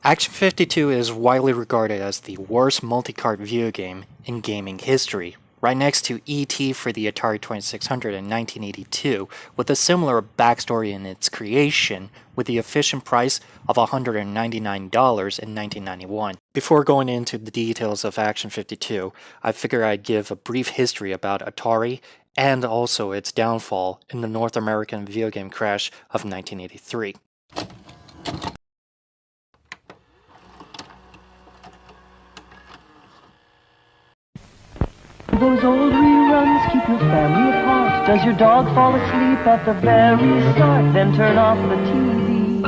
Action 52 is widely regarded as the worst multi-cart video game in gaming history, right next to E.T. for the Atari 2600 in 1982, with a similar backstory in its creation, with the efficient price of $199 in 1991. Before going into the details of Action 52, I figured I'd give a brief history about Atari and also its downfall in the North American video game crash of 1983. Those old reruns keep your family apart. Does your dog fall asleep at the very start? Then turn off the TV.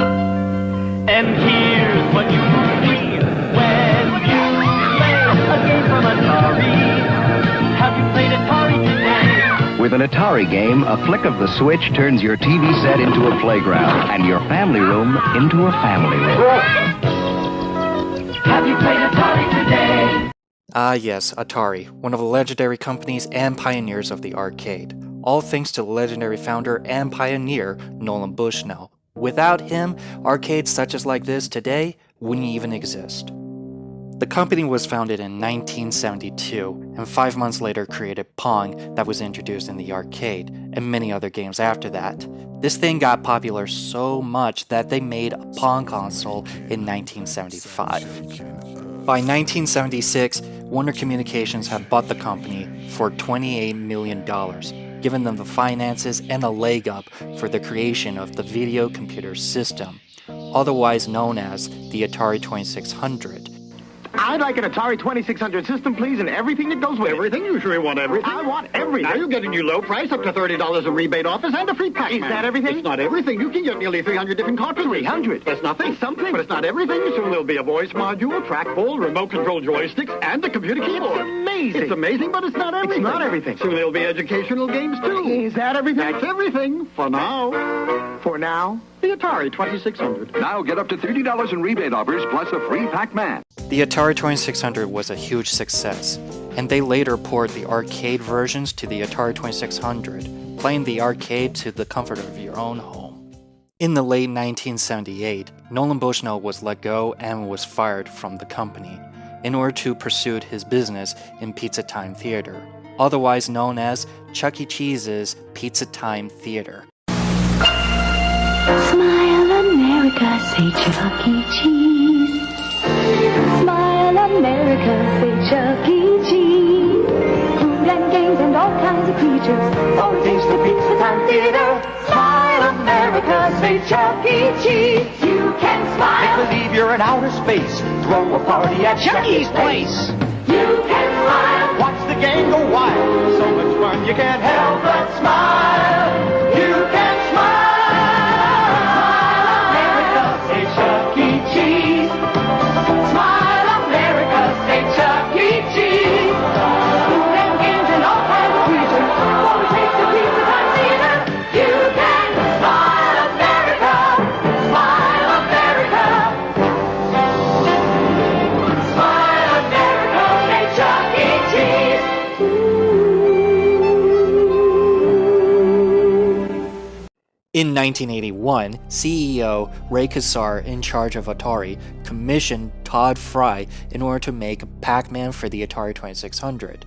And here's what you see when you play a game from Atari. Have you played Atari today? With an Atari game, a flick of the switch turns your TV set into a playground and your family room into a family room. Have you played Atari today? Ah yes, Atari, one of the legendary companies and pioneers of the arcade. All thanks to the legendary founder and pioneer, Nolan Bushnell. Without him, arcades such as like this today wouldn't even exist. The company was founded in 1972, and 5 months later created Pong that was introduced in the arcade, and many other games after that. This thing got popular so much that they made a Pong console in 1975. By 1976, Warner Communications had bought the company for $28 million, giving them the finances and a leg up for the creation of the video computer system, otherwise known as the Atari 2600. I'd like an Atari 2600 system, please, and everything that goes with it. Everything? You sure you want everything? I want everything. Now you're getting your low price, up to $30 in rebate offers, and a free pack. Is that everything? It's not everything. You can get nearly 300 different cartridges. 300? That's nothing. It's something. But it's not everything. Soon there'll be a voice module, trackball, remote control joysticks, and a computer keyboard. It's amazing. It's amazing, but it's not everything. It's not everything. Soon there'll be educational games, too. Is that everything? That's everything. For now. For now? The Atari 2600. Now get up to $30 in rebate offers plus a free Pac-Man. The Atari 2600 was a huge success, and they later ported the arcade versions to the Atari 2600, playing the arcade to the comfort of your own home. In the late 1978, Nolan Bushnell was let go and was fired from the company in order to pursue his business in Pizza Time Theater, otherwise known as Chuck E. Cheese's Pizza Time Theater. Smile America, say Chuck E. Cheese. Smile America, say Chuck E. Cheese. Food and games and all kinds of creatures. Oh, taste the Pizza Time Theater. Smile America, say Chuck E. Cheese. You can smile. Make believe you're in outer space. Throw a party at Chuck E.'s place. You can smile. Watch the game go wild. So much fun you can't help but smile. You can smile. Chuck E. Cheese. Smile America, say Chuck E. Cheese. Food and games and all kinds of creatures. Always takes the Pizza Time Theater. You can smile America. Smile America. Smile America, say Chuck E. Cheese. In 1981, CEO Ray Kassar, in charge of Atari, commissioned Todd Fry in order to make Pac-Man for the Atari 2600.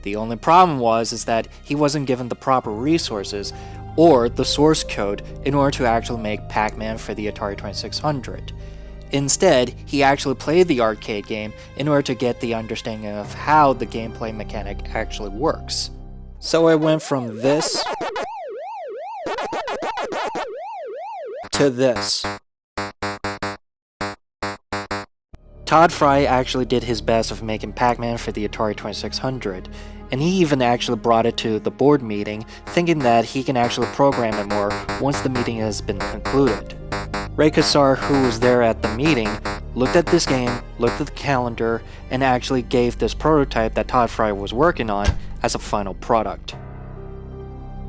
The only problem was that he wasn't given the proper resources or the source code in order to actually make Pac-Man for the Atari 2600. Instead, he actually played the arcade game in order to get the understanding of how the gameplay mechanic actually works. So it went from this to this. Todd Fry actually did his best of making Pac-Man for the Atari 2600, and he even actually brought it to the board meeting, thinking that he can actually program it more once the meeting has been concluded. Ray Kassar, who was there at the meeting, looked at this game, looked at the calendar, and actually gave this prototype that Todd Fry was working on as a final product.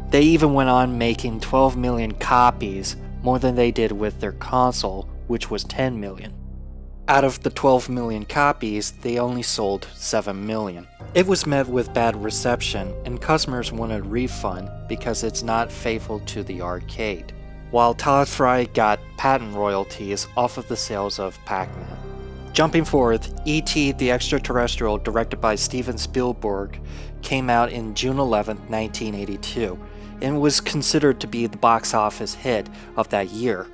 They even went on making 12 million copies, more than they did with their console, which was 10 million. Out of the 12 million copies, they only sold 7 million. It was met with bad reception, and customers wanted a refund because it's not faithful to the arcade, while Todd Fry got patent royalties off of the sales of Pac-Man. Jumping forward, E.T. the Extraterrestrial, directed by Steven Spielberg, came out in June 11, 1982, and was considered to be the box office hit of that year.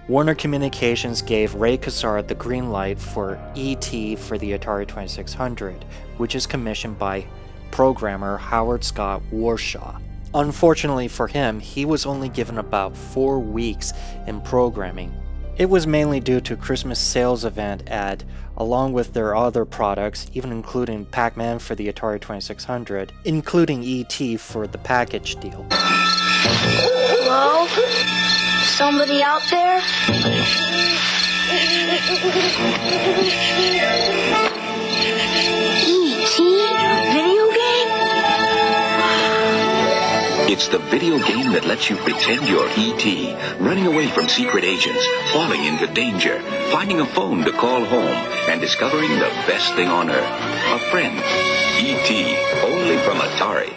Warner Communications gave Ray Kassar the green light for E.T. for the Atari 2600, which is commissioned by programmer Howard Scott Warshaw. Unfortunately for him, he was only given about 4 weeks in programming. It was mainly due to Christmas sales event ad, along with their other products, even including Pac-Man for the Atari 2600, including E.T. for the package deal. Hello? Somebody out there? E.T.? Video game? It's the video game that lets you pretend you're E.T., running away from secret agents, falling into danger, finding a phone to call home, and discovering the best thing on earth, a friend. E.T., only from Atari.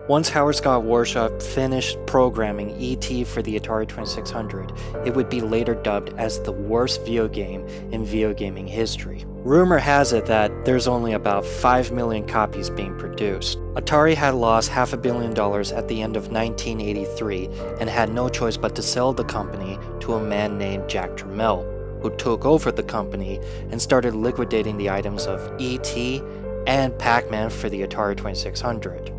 Once Howard Scott Warshaw finished programming E.T. for the Atari 2600, it would be later dubbed as the worst video game in video gaming history. Rumor has it that there's only about 5 million copies being produced. Atari had lost $500 million at the end of 1983 and had no choice but to sell the company to a man named Jack Tramiel, who took over the company and started liquidating the items of E.T. and Pac-Man for the Atari 2600.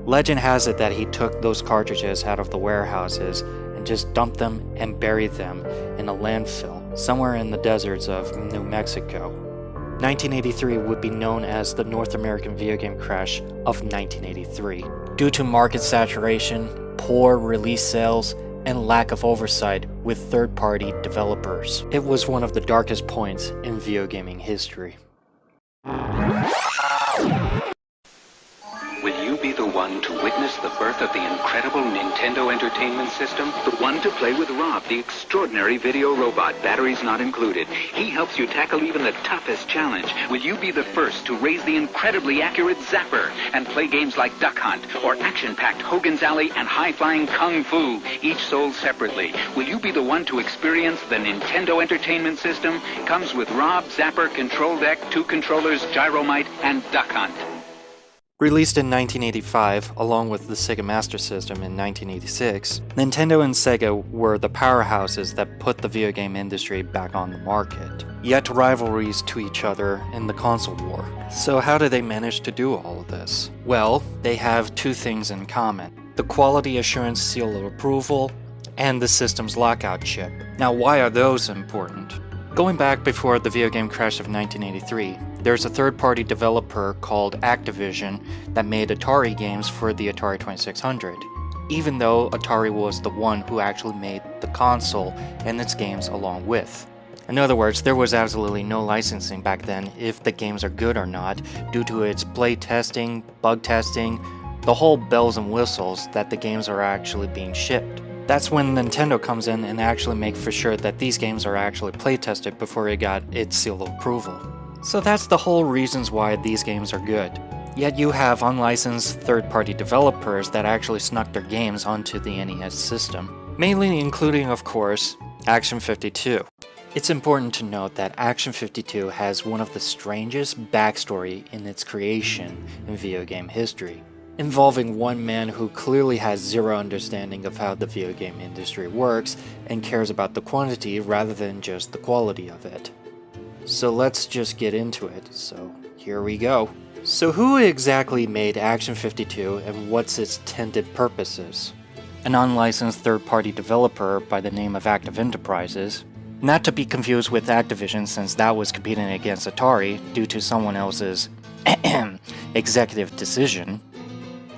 Legend has it that he took those cartridges out of the warehouses and just dumped them and buried them in a landfill somewhere in the deserts of New Mexico. 1983 would be known as the North American video game crash of 1983, due to market saturation, poor release sales, and lack of oversight with third-party developers. It was one of the darkest points in video gaming history. Will you be the one to witness the birth of the incredible Nintendo Entertainment System? The one to play with Rob, the extraordinary video robot, batteries not included. He helps you tackle even the toughest challenge. Will you be the first to raise the incredibly accurate Zapper and play games like Duck Hunt or action-packed Hogan's Alley and high-flying Kung Fu, each sold separately? Will you be the one to experience the Nintendo Entertainment System? Comes with Rob, Zapper, Control Deck, 2 controllers, Gyromite, and Duck Hunt. Released in 1985, along with the Sega Master System in 1986, Nintendo and Sega were the powerhouses that put the video game industry back on the market, yet rivalries to each other in the console war. So how did they manage to do all of this? Well, they have 2 things in common: the quality assurance seal of approval and the system's lockout chip. Now, why are those important? Going back before the video game crash of 1983, there's a third-party developer called Activision that made Atari games for the Atari 2600, even though Atari was the one who actually made the console and its games along with. In other words, there was absolutely no licensing back then if the games are good or not, due to its play testing, bug testing, the whole bells and whistles that the games are actually being shipped. That's when Nintendo comes in and actually make for sure that these games are actually play tested before it got its seal of approval. So that's the whole reasons why these games are good. Yet you have unlicensed third-party developers that actually snuck their games onto the NES system, mainly including, of course, Action 52. It's important to note that Action 52 has one of the strangest backstory in its creation in video game history, involving one man who clearly has zero understanding of how the video game industry works and cares about the quantity rather than just the quality of it. So let's just get into it, so here we go. So who exactly made Action 52 and what's its intended purposes? An unlicensed third-party developer by the name of Active Enterprises, not to be confused with Activision since that was competing against Atari due to someone else's executive decision.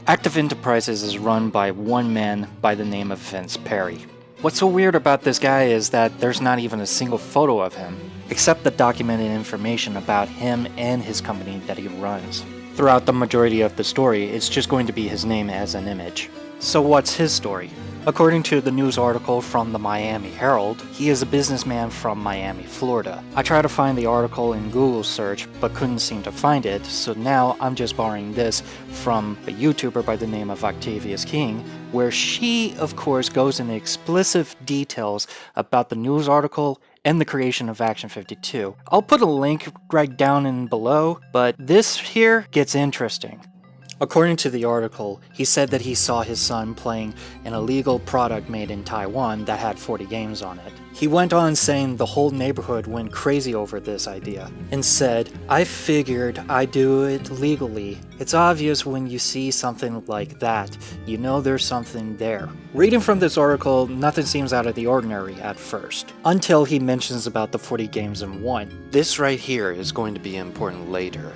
Active Enterprises is run by one man by the name of Vince Perry. What's so weird about this guy is that there's not even a single photo of him, except the documented information about him and his company that he runs. Throughout the majority of the story, it's just going to be his name as an image. So what's his story? According to the news article from the Miami Herald, he is a businessman from Miami, Florida. I tried to find the article in Google search, but couldn't seem to find it, so now I'm just borrowing this from a YouTuber by the name of Octavius King, where she, of course, goes into explicit details about the news article and the creation of Action 52. I'll put a link right down in below, but this here gets interesting. According to the article, he said that he saw his son playing an illegal product made in Taiwan that had 40 games on it. He went on saying the whole neighborhood went crazy over this idea, and said, "I figured I'd do it legally. It's obvious when you see something like that, you know there's something there." Reading from this article, nothing seems out of the ordinary at first, until he mentions about the 40 games in one. This right here is going to be important later.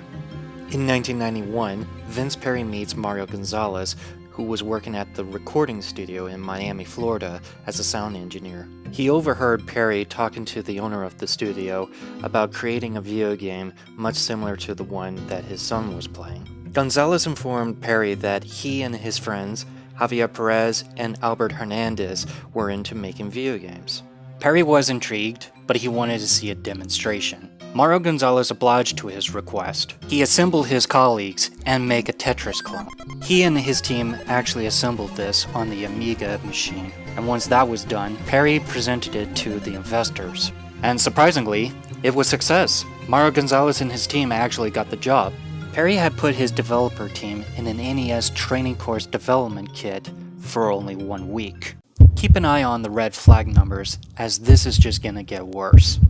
In 1991, Vince Perry meets Mario Gonzalez, who was working at the recording studio in Miami, Florida, as a sound engineer. He overheard Perry talking to the owner of the studio about creating a video game much similar to the one that his son was playing. Gonzalez informed Perry that he and his friends, Javier Perez and Albert Hernandez, were into making video games. Perry was intrigued, but he wanted to see a demonstration. Mario Gonzalez obliged to his request. He assembled his colleagues and made a Tetris clone. He and his team actually assembled this on the Amiga machine, and once that was done, Perry presented it to the investors. And surprisingly, it was a success. Mario Gonzalez and his team actually got the job. Perry had put his developer team in an NES training course development kit for only 1 week. Keep an eye on the red flag numbers, as this is just gonna get worse.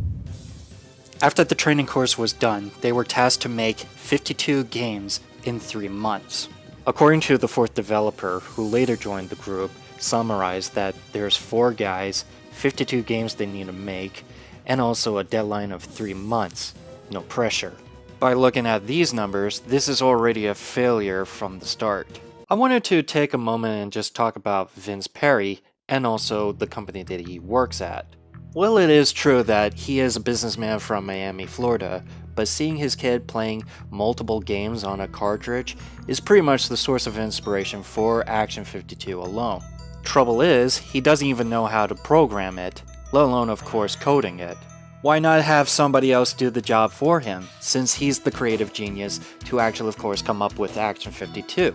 After the training course was done, they were tasked to make 52 games in 3 months. According to the fourth developer, who later joined the group, summarized that there's 4 guys, 52 games they need to make, and also a deadline of 3 months. No pressure. By looking at these numbers, this is already a failure from the start. I wanted to take a moment and just talk about Vince Perry and also the company that he works at. Well, it is true that he is a businessman from Miami, Florida, but seeing his kid playing multiple games on a cartridge is pretty much the source of inspiration for Action 52 alone. Trouble is, he doesn't even know how to program it, let alone of course coding it. Why not have somebody else do the job for him, since he's the creative genius to actually of course come up with Action 52?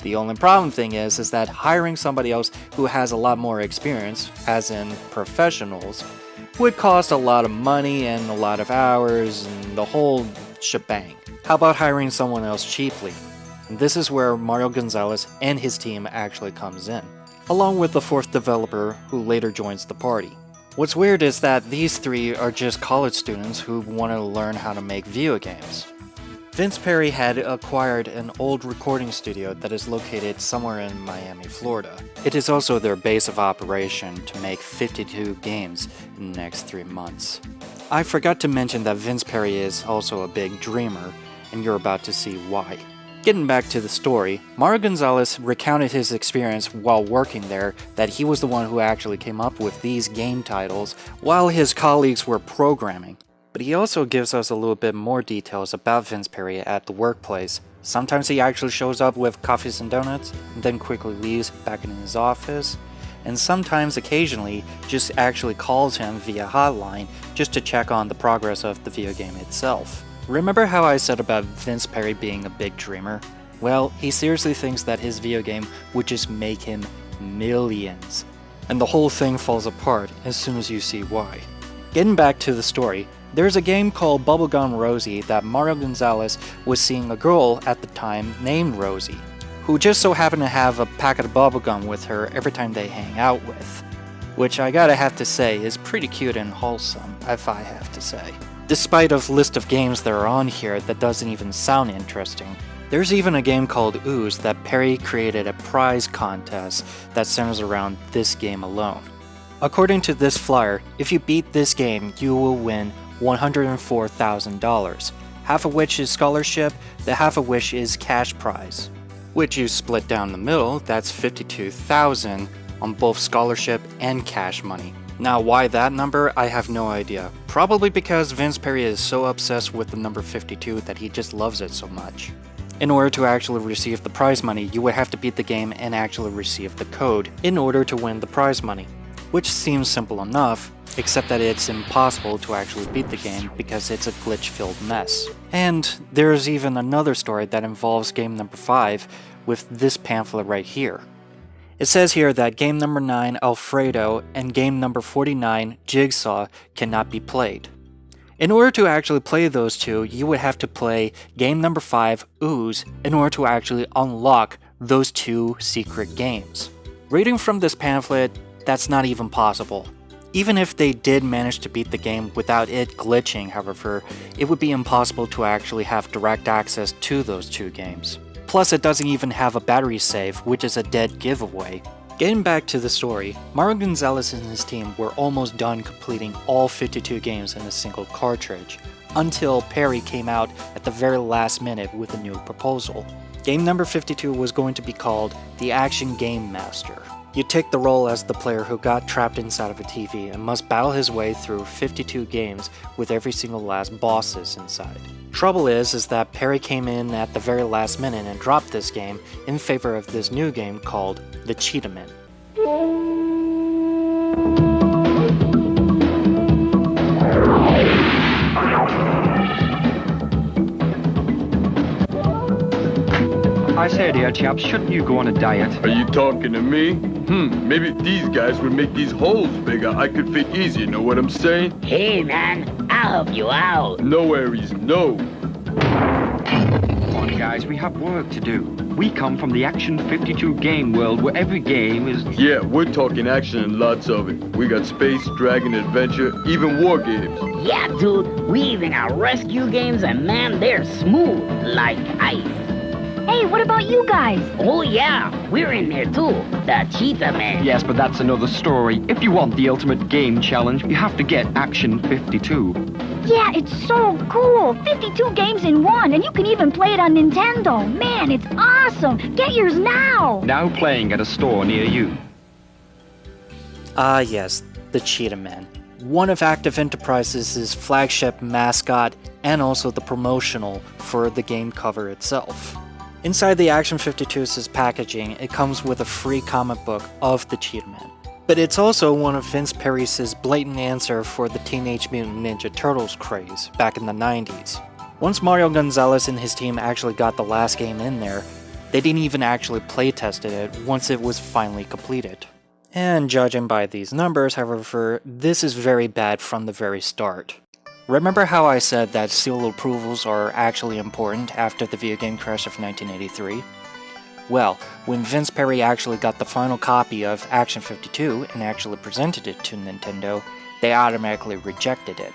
The only problem thing is that hiring somebody else who has a lot more experience, as in professionals, would cost a lot of money and a lot of hours and the whole shebang. How about hiring someone else cheaply? And this is where Mario Gonzalez and his team actually comes in, along with the fourth developer who later joins the party. What's weird is that these 3 are just college students who want to learn how to make video games. Vince Perry had acquired an old recording studio that is located somewhere in Miami, Florida. It is also their base of operation to make 52 games in the next 3 months. I forgot to mention that Vince Perry is also a big dreamer, and you're about to see why. Getting back to the story, Mario Gonzalez recounted his experience while working there, that he was the one who actually came up with these game titles while his colleagues were programming. But he also gives us a little bit more details about Vince Perry at the workplace. Sometimes he actually shows up with coffees and donuts, and then quickly leaves back in his office. And sometimes, occasionally, just actually calls him via hotline just to check on the progress of the video game itself. Remember how I said about Vince Perry being a big dreamer? Well, he seriously thinks that his video game would just make him millions. And the whole thing falls apart as soon as you see why. Getting back to the story, there's a game called Bubblegum Rosie that Mario Gonzalez was seeing a girl at the time named Rosie, who just so happened to have a packet of bubblegum with her every time they hang out with. Which I gotta have to say is pretty cute and wholesome, if I have to say. Despite a list of games that are on here that doesn't even sound interesting, there's even a game called Ooze that Perry created a prize contest that centers around this game alone. According to this flyer, if you beat this game, you will win $104,000, half of which is scholarship, the half of which is cash prize. Which you split down the middle, that's $52,000 on both scholarship and cash money. Now why that number, I have no idea. Probably because Vince Perry is so obsessed with the number 52 that he just loves it so much. In order to actually receive the prize money, you would have to beat the game and actually receive the code in order to win the prize money. Which seems simple enough, except that it's impossible to actually beat the game because it's a glitch-filled mess. And there's even another story that involves game number 5 with this pamphlet right here. It says here that game number 9, Alfredo, and game number 49, Jigsaw, cannot be played. In order to actually play those two, you would have to play game number 5, Ooze, in order to actually unlock those two secret games. Reading from this pamphlet, that's not even possible. Even if they did manage to beat the game without it glitching, however, it would be impossible to actually have direct access to those two games. Plus, it doesn't even have a battery save, which is a dead giveaway. Getting back to the story, Mario Gonzalez and his team were almost done completing all 52 games in a single cartridge, until Perry came out at the very last minute with a new proposal. Game number 52 was going to be called the Action Game Master. You take the role as the player who got trapped inside of a TV and must battle his way through 52 games with every single last bosses inside. Trouble is that Perry came in at the very last minute and dropped this game in favor of this new game called The Cheetah-Man. I say, dear chaps, shouldn't you go on a diet? Are you talking to me? Maybe if these guys would make these holes bigger, I could fit easier, know what I'm saying? Hey, man, I'll help you out. No, Aries, no. Come on, guys, we have work to do. We come from the Action 52 game world where every game is... Yeah, we're talking action and lots of it. We got space, dragon, adventure, even war games. Yeah, dude, we even got rescue games, and man, they're smooth like ice. Hey, what about you guys? Oh yeah, we're in there too, the Cheetah-Man. Yes, but that's another story. If you want the ultimate game challenge, you have to get Action 52. Yeah, it's so cool. 52 games in one, and you can even play it on Nintendo. Man, it's awesome. Get yours now. Now playing at a store near you. Ah yes, the Cheetah-Man. One of Active Enterprises' flagship mascot and also the promotional for the game cover itself. Inside the Action 52's packaging, it comes with a free comic book of the Cheetah-Man. But it's also one of Vince Perry's blatant answer for the Teenage Mutant Ninja Turtles craze back in the 90s. Once Mario Gonzalez and his team actually got the last game in there, they didn't even actually playtested it once it was finally completed. And judging by these numbers, however, this is very bad from the very start. Remember how I said that seal approvals are actually important after the video game crash of 1983? Well, when Vince Perry actually got the final copy of Action 52 and actually presented it to Nintendo, they automatically rejected it.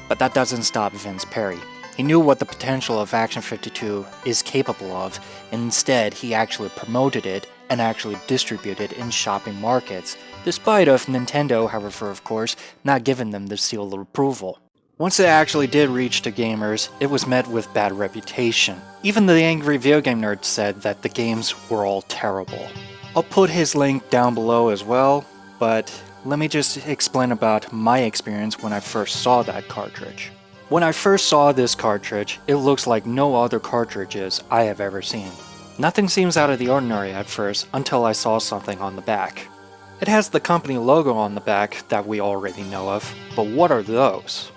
But that doesn't stop Vince Perry. He knew what the potential of Action 52 is capable of, and instead he actually promoted it and actually distributed it in shopping markets, despite of Nintendo, however, of course, not giving them the seal of approval. Once it actually did reach the gamers, it was met with bad reputation. Even the angry video game nerd said that the games were all terrible. I'll put his link down below as well, but let me just explain about my experience when I first saw that cartridge. When I first saw this cartridge, it looks like no other cartridges I have ever seen. Nothing seems out of the ordinary at first until I saw something on the back. It has the company logo on the back that we already know of, but what are those?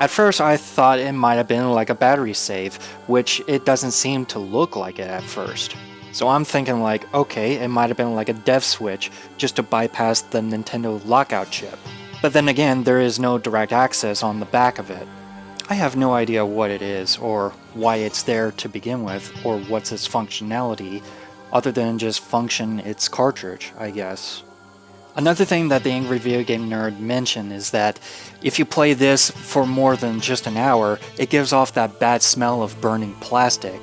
At first I thought it might have been like a battery save, which it doesn't seem to look like it at first. So I'm thinking like, okay, it might have been like a dev switch just to bypass the Nintendo lockout chip. But then again, there is no direct access on the back of it. I have no idea what it is, or why it's there to begin with, or what's its functionality, other than just function its cartridge, I guess. Another thing that the angry video game nerd mentioned is that if you play this for more than just an hour, it gives off that bad smell of burning plastic.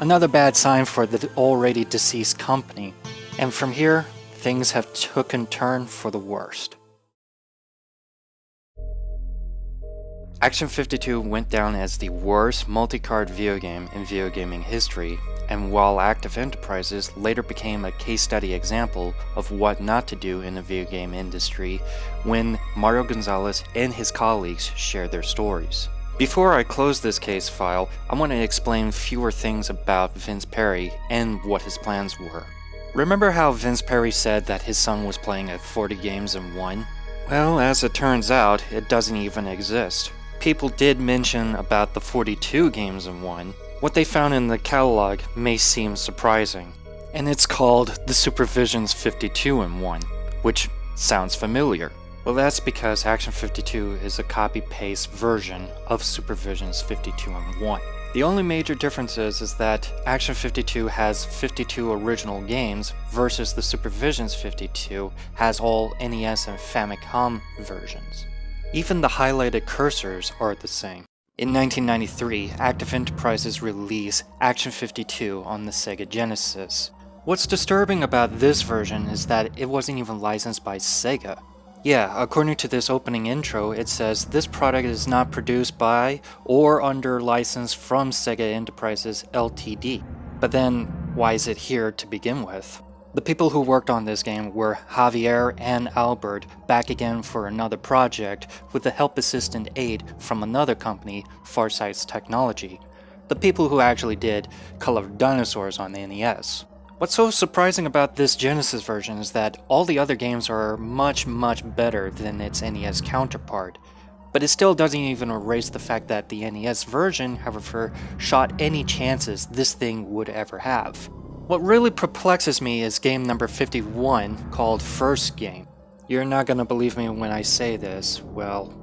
Another bad sign for the already deceased company. And from here, things have taken turn for the worst. Action 52 went down as the worst multi-card video game in video gaming history, and while Active Enterprises later became a case study example of what not to do in the video game industry when Mario Gonzalez and his colleagues shared their stories. Before I close this case file, I want to explain fewer things about Vince Perry and what his plans were. Remember how Vince Perry said that his son was playing at 40 games in one? Well, as it turns out, it doesn't even exist. People did mention about the 42 games in one. What they found in the catalog may seem surprising. and it's called the Supervisions 52-in-1, which sounds familiar. Well, that's because Action 52 is a copy-paste version of Supervisions 52-in-1. The only major difference is that Action 52 has 52 original games versus the Supervisions 52 has all NES and Famicom versions. Even the highlighted cursors are the same. In 1993, Active Enterprises released Action 52 on the Sega Genesis. What's disturbing about this version is that it wasn't even licensed by Sega. Yeah, according to this opening intro, it says this product is not produced by or under license from Sega Enterprises Ltd. But then, why is it here to begin with? The people who worked on this game were Javier and Albert back again for another project with the help assistant aid from another company, Farsight's Technology. The people who actually did Color of Dinosaurs on the NES. What's so surprising about this Genesis version is that all the other games are much better than its NES counterpart, but it still doesn't even erase the fact that the NES version, however, shot any chances this thing would ever have. What really perplexes me is game number 51, called First Game. You're not gonna believe me when I say this, well,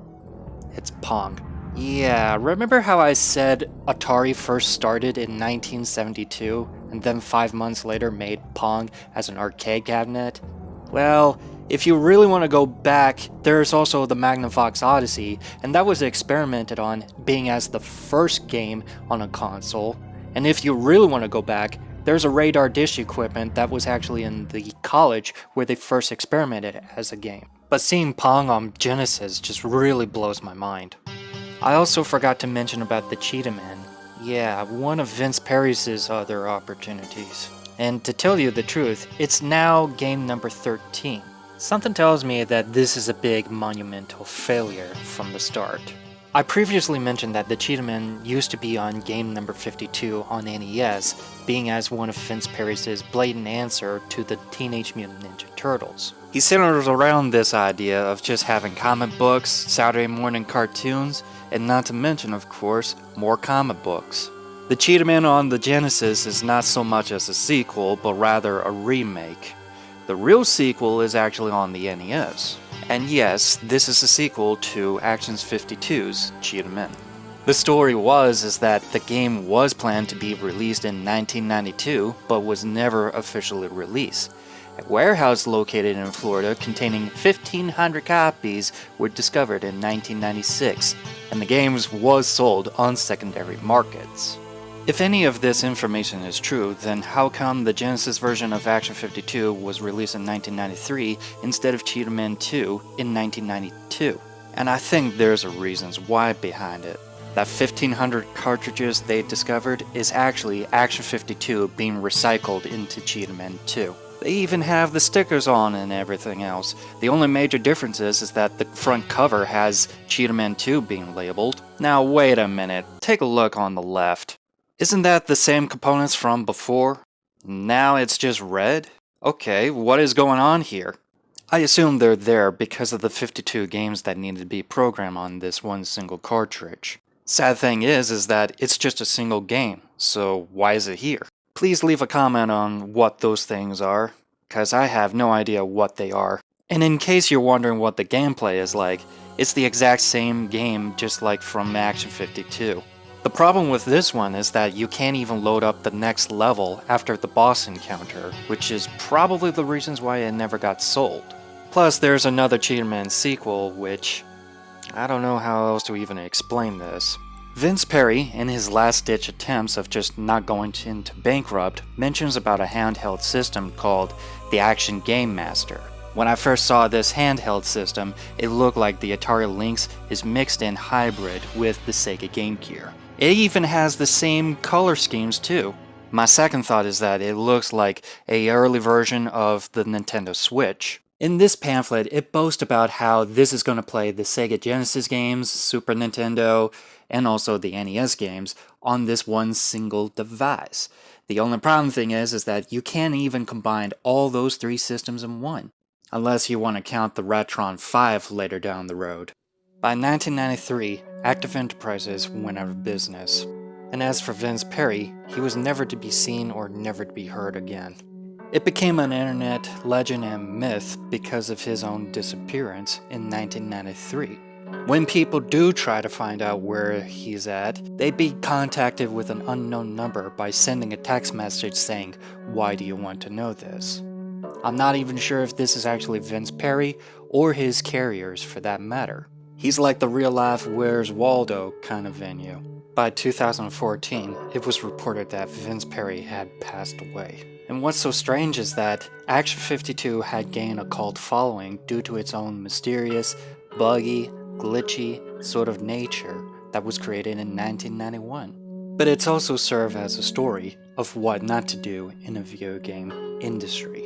it's Pong. Yeah, remember how I said Atari first started in 1972 and then 5 months later made Pong as an arcade cabinet? Well, if you really want to go back, there's also the Magnavox Odyssey, and that was experimented on being as the first game on a console. And if you really want to go back, there's a radar dish equipment that was actually in the college where they first experimented as a game. But seeing Pong on Genesis just really blows my mind. I also forgot to mention about the Cheetah Man. Yeah, one of Vince Perry's other opportunities. And to tell you the truth, it's now game number 13. Something tells me that this is a big monumental failure from the start. I previously mentioned that the Cheetah Man used to be on game number 52 on NES, being as one of Vince Perry's blatant answer to the Teenage Mutant Ninja Turtles. He centers around this idea of just having comic books, Saturday morning cartoons, and not to mention, of course, more comic books. The Cheetah Man on the Genesis is not so much as a sequel, but rather a remake. The real sequel is actually on the NES. And yes, this is a sequel to Action 52's Cheetah Man. The story is that the game was planned to be released in 1992, but was never officially released. A warehouse located in Florida containing 1,500 copies were discovered in 1996, and the game was sold on secondary markets. If any of this information is true, then how come the Genesis version of Action 52 was released in 1993 instead of Cheetah Man 2 in 1992? And I think there's a reasons why behind it. That 1,500 cartridges they discovered is actually Action 52 being recycled into Cheetah Man 2. They even have the stickers on and everything else. The only major difference is that the front cover has Cheetah Man 2 being labeled. Now wait a minute, take a look on the left. Isn't that the same components from before? Now it's just red? Okay, what is going on here? I assume they're there because of the 52 games that needed to be programmed on this one single cartridge. Sad thing is that it's just a single game, so why is it here? Please leave a comment on what those things are, cause I have no idea what they are. And in case you're wondering what the gameplay is like, it's the exact same game just like from Action 52. The problem with this one is that you can't even load up the next level after the boss encounter, which is probably the reasons why it never got sold. Plus there's another Cheetah Man sequel, which I don't know how else to even explain this. Vince Perry, in his last-ditch attempts of just not going into bankrupt, mentions about a handheld system called the Action Game Master. When I first saw this handheld system, it looked like the Atari Lynx is mixed in hybrid with the Sega Game Gear. It even has the same color schemes too. My second thought is that it looks like an early version of the Nintendo Switch. In this pamphlet, it boasts about how this is going to play the Sega Genesis games, Super Nintendo, and also the NES games on this one single device. The only problem thing is that you can't even combine all those three systems in one, unless you want to count the Retron 5 later down the road. By 1993, Active Enterprises went out of business. And as for Vince Perry, he was never to be seen or never to be heard again. It became an internet legend and myth because of his own disappearance in 1993. When people do try to find out where he's at, they'd be contacted with an unknown number by sending a text message saying, "Why do you want to know this?" I'm not even sure if this is actually Vince Perry or his carriers for that matter. He's like the real-life Where's Waldo kind of venue. By 2014, it was reported that Vince Perry had passed away. And what's so strange is that Action 52 had gained a cult following due to its own mysterious, buggy, glitchy sort of nature that was created in 1991. But it's also served as a story of what not to do in a video game industry.